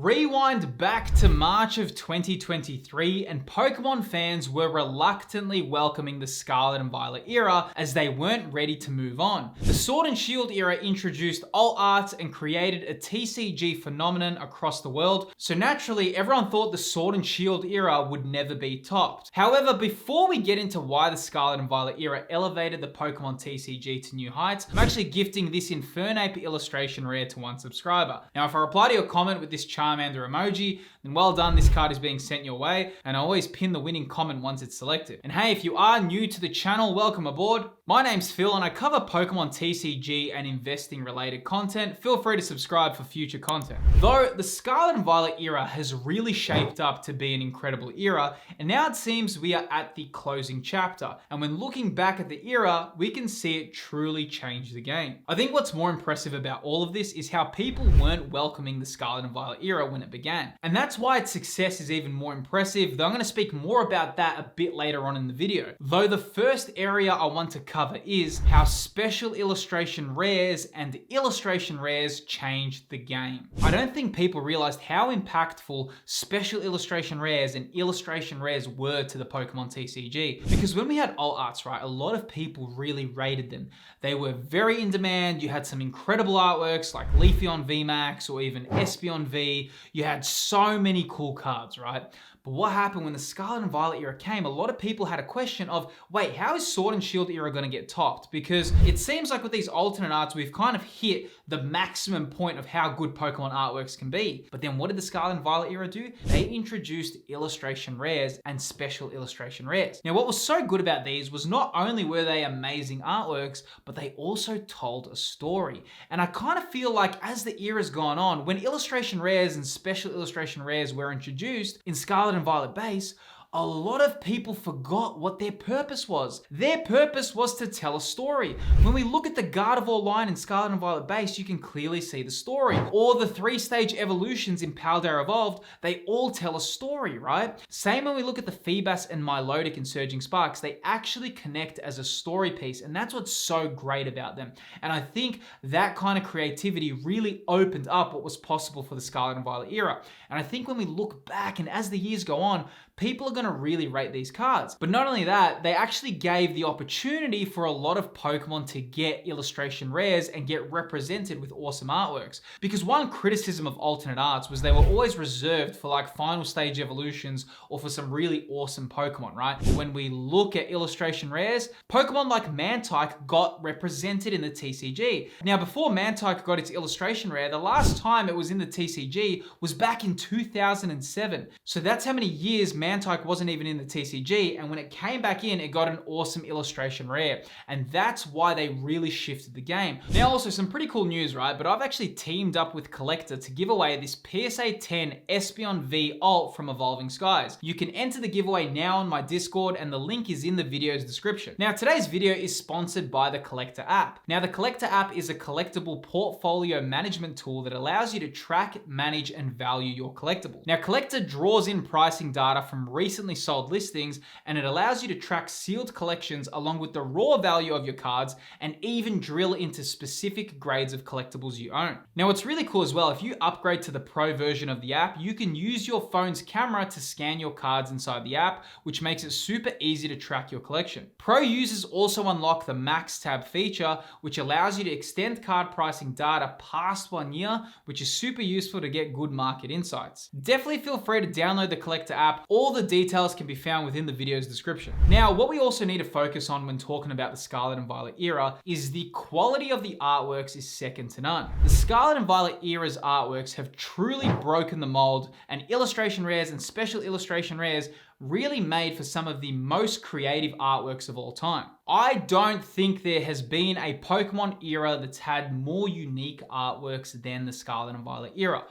Rewind back to March of 2023 and Pokemon fans were reluctantly welcoming the Scarlet and Violet era as they weren't ready to move on. The Sword and Shield era introduced alt arts and created a TCG phenomenon across the world, so naturally everyone thought the Sword and Shield era would never be topped. However, before we get into why the Scarlet and Violet era elevated the Pokemon TCG to new heights, I'm actually gifting this Infernape illustration rare to one subscriber. Now if I reply to your comment with this Charmander emoji, then well done, this card is being sent your way, and I always pin the winning comment once it's selected. And hey, if you are new to the channel, welcome aboard. My name's Phil and I cover Pokemon TCG and investing related content. Feel free to subscribe for future content. Though the Scarlet and Violet era has really shaped up to be an incredible era, and now it seems we are at the closing chapter. And when looking back at the era, we can see it truly changed the game. I think what's more impressive about all of this is how people weren't welcoming the Scarlet and Violet era when it began. And that's why its success is even more impressive, though I'm going to speak more about that a bit later on in the video. Though the first area I want to cover is how special illustration rares and illustration rares changed the game. I don't think people realized how impactful special illustration rares and illustration rares were to the Pokemon TCG. Because when we had alt arts, right, a lot of people really rated them. They were very in demand. You had some incredible artworks like Leafeon VMAX or even Espeon V. You had so many cool cards, right? But what happened when the Scarlet and Violet era came, a lot of people had a question of, wait, how is Sword and Shield era going to get topped? Because it seems like with these alternate arts, we've kind of hit the maximum point of how good Pokemon artworks can be. But then what did the Scarlet and Violet era do? They introduced illustration rares and special illustration rares. Now, what was so good about these was not only were they amazing artworks, but they also told a story. And I kind of feel like as the era's gone on, when illustration rares and special illustration rares were introduced in Scarlet and Violet base, a lot of people forgot what their purpose was. Their purpose was to tell a story. When we look at the Gardevoir line in Scarlet and Violet base, you can clearly see the story. Or the 3-stage evolutions in Paldea Evolved, they all tell a story, right? Same when we look at the Feebas and Milotic in Surging Sparks, they actually connect as a story piece, and that's what's so great about them. And I think that kind of creativity really opened up what was possible for the Scarlet and Violet era. And I think when we look back and as the years go on, people are going to really rate these cards. But not only that, they actually gave the opportunity for a lot of Pokemon to get illustration rares and get represented with awesome artworks. Because one criticism of alternate arts was they were always reserved for like final stage evolutions or for some really awesome Pokemon, right? But when we look at illustration rares, Pokemon like Mantike got represented in the TCG. Now, before Mantike got its illustration rare, the last time it was in the TCG was back in 2007. So that's how many years Mantike wasn't even in the TCG, and when it came back in, it got an awesome illustration rare, and that's why they really shifted the game. Now also some pretty cool news, right? But I've actually teamed up with Collector to give away this PSA 10 Espeon V alt from Evolving Skies. You can enter the giveaway now on my Discord, and the link is in the video's description. Now today's video is sponsored by the Collector app. Now the Collector app is a collectible portfolio management tool that allows you to track, manage, and value your collectibles. Now Collector draws in pricing data from recently sold listings, and it allows you to track sealed collections along with the raw value of your cards and even drill into specific grades of collectibles you own. Now what's really cool as well, if you upgrade to the Pro version of the app, you can use your phone's camera to scan your cards inside the app, which makes it super easy to track your collection. Pro users also unlock the Max tab feature, which allows you to extend card pricing data past 1 year, which is super useful to get good market insights. Definitely feel free to download the Collector app. All the details can be found within the video's description. Now, what we also need to focus on when talking about the Scarlet and Violet era is the quality of the artworks is second to none. The Scarlet and Violet era's artworks have truly broken the mold, and illustration rares and special illustration rares really made for some of the most creative artworks of all time. I don't think there has been a Pokemon era that's had more unique artworks than the Scarlet and Violet era.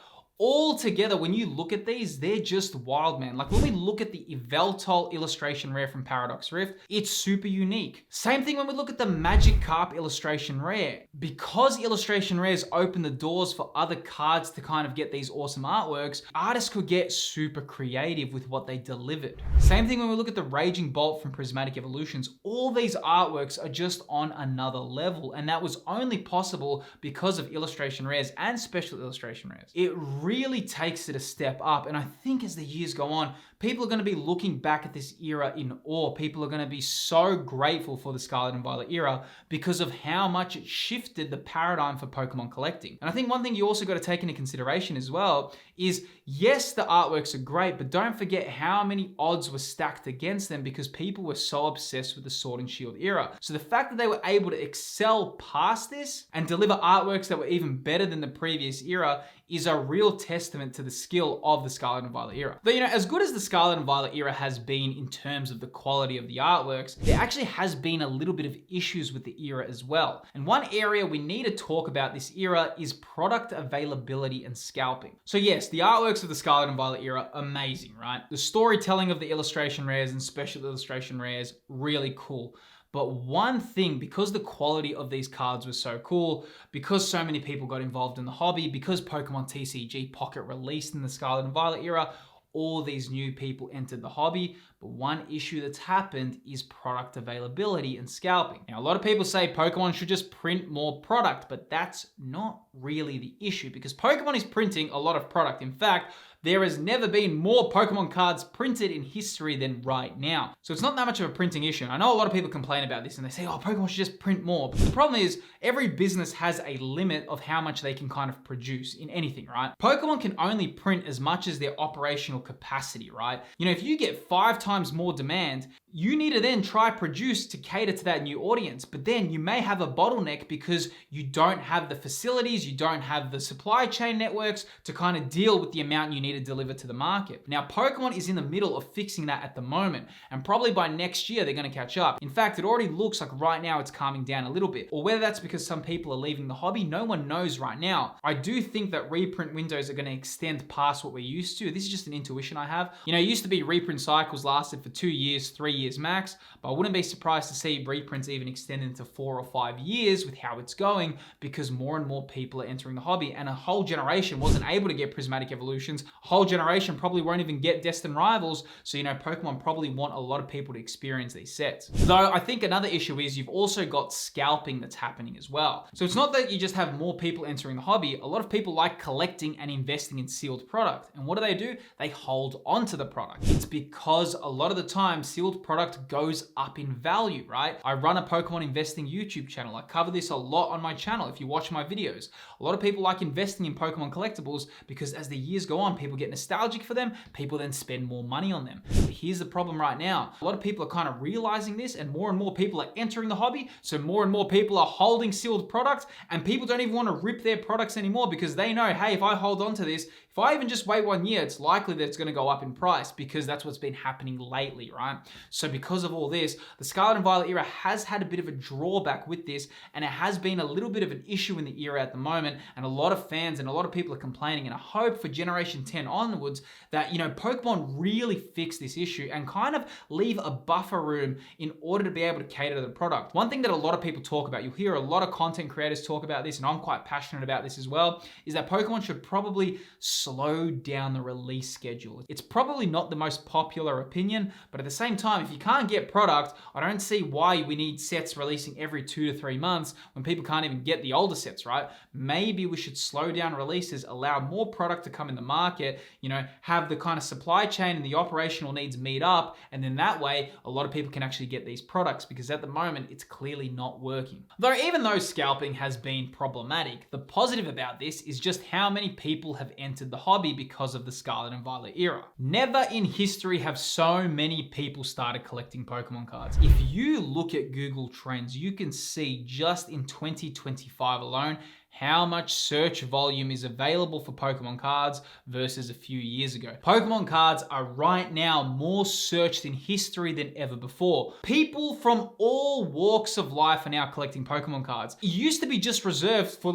All together, when you look at these, they're just wild, man. Like when we look at the Yveltal illustration rare from Paradox Rift, it's super unique. Same thing when we look at the Magikarp illustration rare. Because illustration rares open the doors for other cards to kind of get these awesome artworks, artists could get super creative with what they delivered. Same thing when we look at the Raging Bolt from Prismatic Evolutions. All these artworks are just on another level, and that was only possible because of illustration rares and special illustration rares. It really takes it a step up. And I think as the years go on, people are going to be looking back at this era in awe. People are going to be so grateful for the Scarlet and Violet era because of how much it shifted the paradigm for Pokemon collecting. And I think one thing you also got to take into consideration as well is, yes, the artworks are great, but don't forget how many odds were stacked against them because people were so obsessed with the Sword and Shield era. So the fact that they were able to excel past this and deliver artworks that were even better than the previous era is a real testament to the skill of the Scarlet and Violet era. But as good as the Scarlet and Violet era has been in terms of the quality of the artworks, there actually has been a little bit of issues with the era as well. And one area we need to talk about this era is product availability and scalping. So yes, the artworks of the Scarlet and Violet era, amazing, right? The storytelling of the illustration rares and special illustration rares, really cool. But one thing, because the quality of these cards was so cool, because so many people got involved in the hobby, because Pokemon TCG Pocket released in the Scarlet and Violet era, all these new people entered the hobby. But one issue that's happened is product availability and scalping. Now, a lot of people say Pokemon should just print more product, but that's not really the issue because Pokemon is printing a lot of product. In fact, there has never been more Pokemon cards printed in history than right now. So it's not that much of a printing issue. I know a lot of people complain about this and they say, oh, Pokemon should just print more. But the problem is every business has a limit of how much they can kind of produce in anything, right? Pokemon can only print as much as their operational capacity, right? If you get 5 times more demand, you need to then try produce to cater to that new audience. But then you may have a bottleneck because you don't have the facilities, you don't have the supply chain networks to kind of deal with the amount you need to deliver to the market. Now, Pokemon is in the middle of fixing that at the moment, and probably by next year, they're going to catch up. In fact, it already looks like right now it's calming down a little bit, or whether that's because some people are leaving the hobby, no one knows right now. I do think that reprint windows are going to extend past what we're used to. This is just an intuition I have. It used to be reprint cycles lasted for 2 years, 3 years max, but I wouldn't be surprised to see reprints even extend into 4 or 5 years with how it's going because more and more people are entering the hobby, and a whole generation wasn't able to get prismatic evolutions. A whole generation probably won't even get Destined Rivals, so Pokemon probably want a lot of people to experience these sets. Though I think another issue is you've also got scalping that's happening as well. So it's not that you just have more people entering the hobby. A lot of people like collecting and investing in sealed product. And what do? They hold on to the product. It's because a lot of the time sealed product goes up in value, right? I run a Pokemon investing YouTube channel. I cover this a lot on my channel if you watch my videos. A lot of people like investing in Pokemon collectibles because as the years go on, people get nostalgic for them, people then spend more money on them. But here's the problem right now. A lot of people are kind of realizing this and more people are entering the hobby, so more and more people are holding sealed product, and people don't even want to rip their products anymore because they know, hey, if I hold on to this, if I even just wait 1 year, it's likely that it's going to go up in price because that's what's been happening lately, right? So because of all this, the Scarlet and Violet era has had a bit of a drawback with this, and it has been a little bit of an issue in the era at the moment, and a lot of fans and a lot of people are complaining, and I hope for Generation 10 onwards that, Pokemon really fix this issue and kind of leave a buffer room in order to be able to cater to the product. One thing that a lot of people talk about, you'll hear a lot of content creators talk about this, and I'm quite passionate about this as well, is that Pokemon should probably slow down the release schedule. It's probably not the most popular opinion, but at the same time, if you can't get product, I don't see why we need sets releasing every 2 to 3 months when people can't even get the older sets, right? Maybe we should slow down releases, allow more product to come in the market, have the kind of supply chain and the operational needs meet up, and then that way, a lot of people can actually get these products because at the moment, it's clearly not working. Though even though scalping has been problematic, the positive about this is just how many people have entered the hobby because of the Scarlet and Violet era. Never in history have so many people started collecting Pokemon cards. If you look at Google Trends, you can see just in 2025 alone, how much search volume is available for Pokemon cards versus a few years ago. Pokemon cards are right now more searched in history than ever before. People from all walks of life are now collecting Pokemon cards. It used to be just reserved for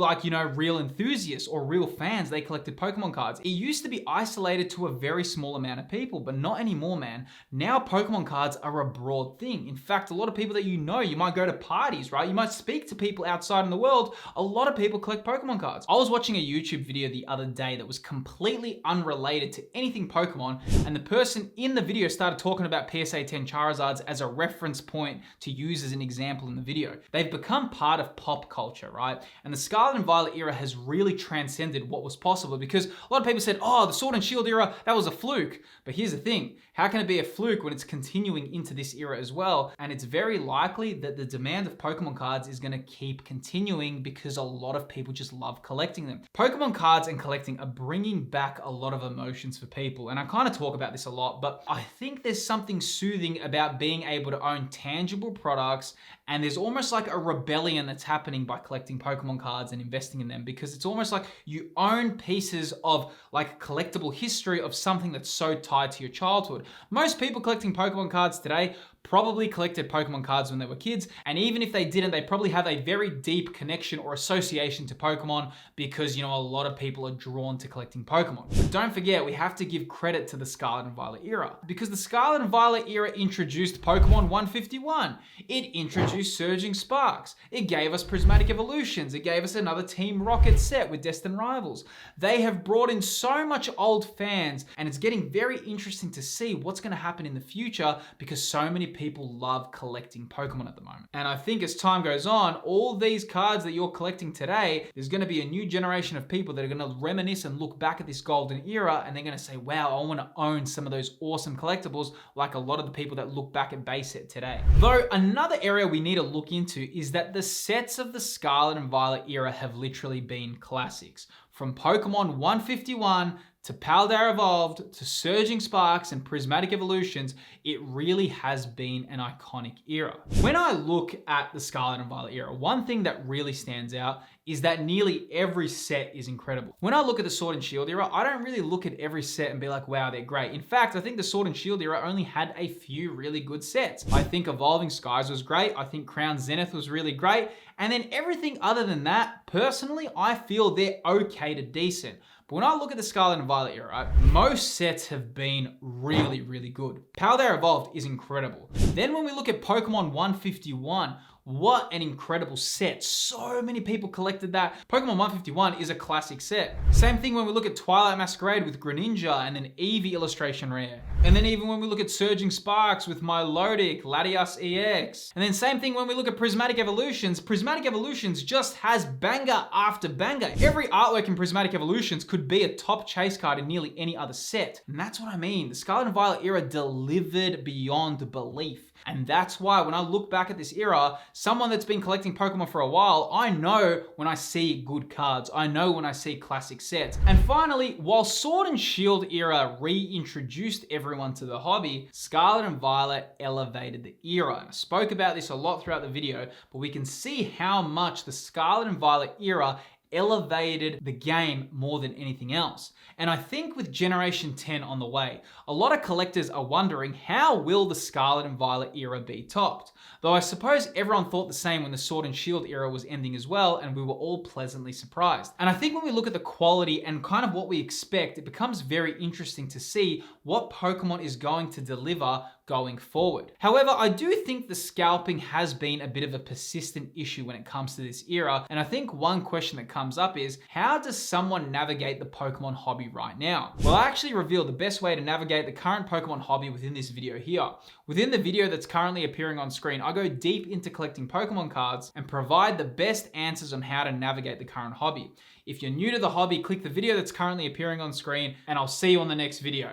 real enthusiasts or real fans. They collected Pokemon cards. It used to be isolated to a very small amount of people, but not anymore, man. Now Pokemon cards are a broad thing. In fact, a lot of people that you might go to parties, right? You might speak to people outside in the world. A lot of people collect Pokemon cards. I was watching a YouTube video the other day that was completely unrelated to anything Pokemon, and the person in the video started talking about PSA 10 Charizards as a reference point to use as an example in the video. They've become part of pop culture, right? And the Scarlet and Violet era has really transcended what was possible, because a lot of people said, oh, the Sword and Shield era, that was a fluke. But here's the thing, how can it be a fluke when it's continuing into this era as well? And it's very likely that the demand of Pokemon cards is going to keep continuing because a lot of people just love collecting them. Pokemon cards and collecting are bringing back a lot of emotions for people. And I kind of talk about this a lot, but I think there's something soothing about being able to own tangible products, and there's almost like a rebellion that's happening by collecting Pokemon cards and investing in them, because it's almost like you own pieces of like collectible history of something that's so tied to your childhood. Most people collecting Pokemon cards today probably collected Pokemon cards when they were kids, and even if they didn't, they probably have a very deep connection or association to Pokemon because, you know, a lot of people are drawn to collecting Pokemon. But don't forget, we have to give credit to the Scarlet and Violet era, because the Scarlet and Violet era introduced Pokemon 151. It introduced Surging Sparks. It gave us Prismatic Evolutions. It gave us another Team Rocket set with Destined Rivals. They have brought in so much old fans, and it's getting very interesting to see what's going to happen in the future, because so many people love collecting Pokemon at the moment. And I think as time goes on, all these cards that you're collecting today, there's going to be a new generation of people that are going to reminisce and look back at this golden era, and they're going to say, wow, I want to own some of those awesome collectibles like a lot of the people that look back at base set today. Though another area we need to look into is that the sets of the Scarlet and Violet era have literally been classics. From Pokemon 151 to Paldea Evolved to Surging Sparks and Prismatic Evolutions, it really has been an iconic era. When I look at the Scarlet and Violet era, one thing that really stands out is that nearly every set is incredible. When I look at the Sword and Shield era, I don't really look at every set and be like, wow, they're great. In fact, I think the Sword and Shield era only had a few really good sets. I think Evolving Skies was great. I think Crown Zenith was really great. And then everything other than that, personally, I feel they're okay to decent. But when I look at the Scarlet and Violet era, most sets have been really, really good. Paldea Evolved is incredible. Then when we look at Pokemon 151, what an incredible set. So many people collected that. Pokemon 151 is a classic set. Same thing when we look at Twilight Masquerade with Greninja and then Eevee illustration rare. And then even when we look at Surging Sparks with Milotic, Latias EX. And then same thing when we look at Prismatic Evolutions. Prismatic Evolutions just has banger after banger. Every artwork in Prismatic Evolutions could be a top chase card in nearly any other set. And that's what I mean. The Scarlet and Violet era delivered beyond belief. And that's why when I look back at this era, someone that's been collecting Pokemon for a while, I know when I see good cards. I know when I see classic sets. And finally, while Sword and Shield era reintroduced everyone to the hobby, Scarlet and Violet elevated the era. And I spoke about this a lot throughout the video, but we can see how much the Scarlet and Violet era elevated the game more than anything else. And I think with Generation 10 on the way, a lot of collectors are wondering, how will the Scarlet and Violet era be topped? Though I suppose everyone thought the same when the Sword and Shield era was ending as well, and we were all pleasantly surprised. And I think when we look at the quality and kind of what we expect, it becomes very interesting to see what Pokemon is going to deliver going forward. However, I do think the scalping has been a bit of a persistent issue when it comes to this era, and I think one question that comes up is, how does someone navigate the Pokemon hobby right now? Well, I actually revealed the best way to navigate the current Pokemon hobby within this video here. Within the video that's currently appearing on screen, I go deep into collecting Pokemon cards and provide the best answers on how to navigate the current hobby. If you're new to the hobby, click the video that's currently appearing on screen, and I'll see you on the next video.